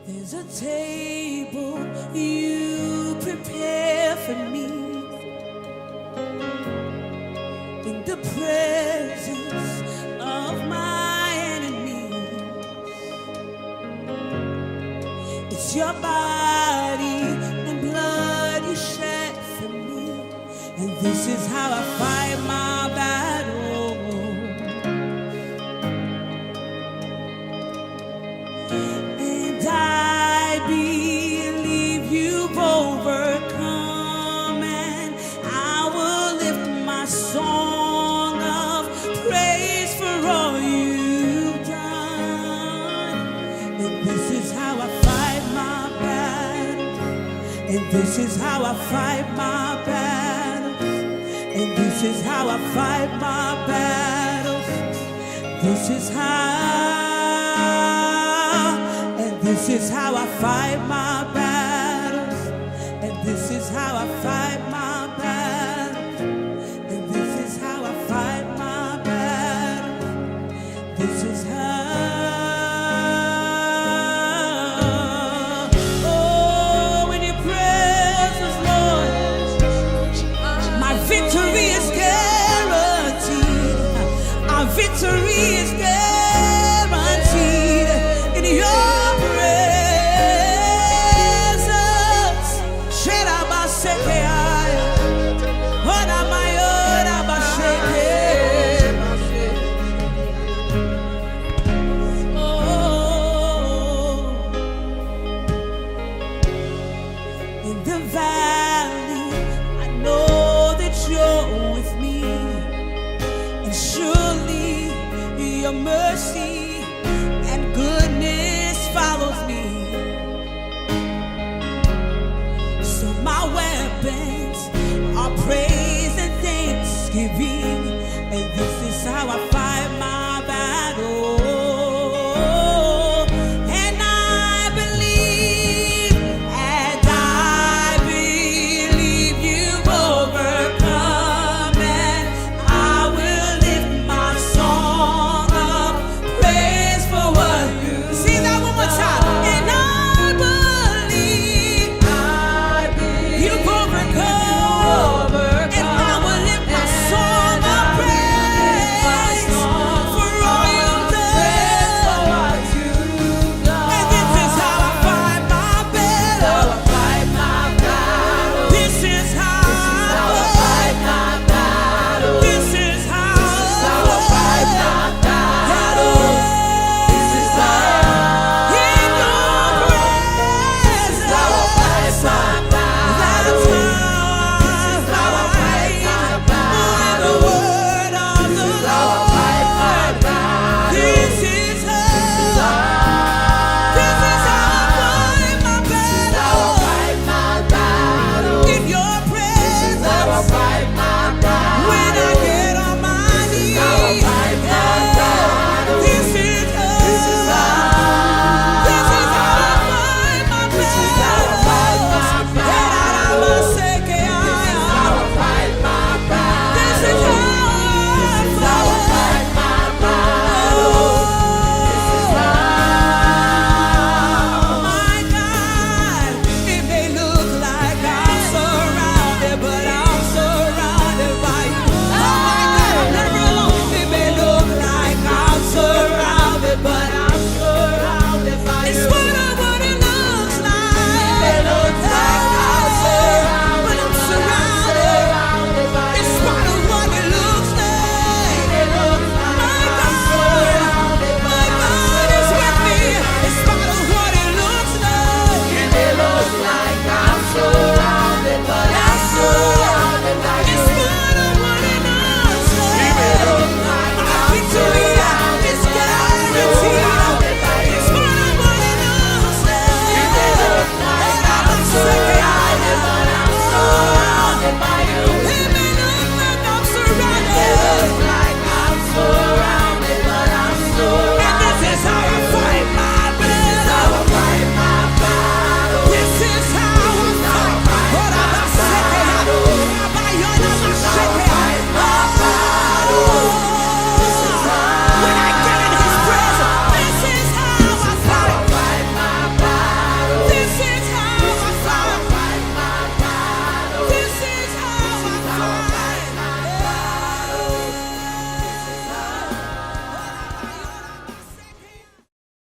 There's a table you prepare for me in the presence of my enemies. It's your body and blood you shed for me, and this is how I fight my battle. And I believe you've overcome, and I will lift my song of praise for all you've done. And this is how I fight my battle. And this is how I fight my battle. And this is how I fight my battles. This is how. And this is how I fight my battles. And this is how I fight my battles. And this is how I fight my battles. This is how. Oh, in your presence, Lord, my victory is guaranteed. Our victory is guaranteed in your presence. Sherabasekeaya, Onamayonabasheke. Oh, in the valley, I know that you're with me, and surely your mercy and goodness follows me. So my weapons are praise and thanksgiving, and this is how I fight.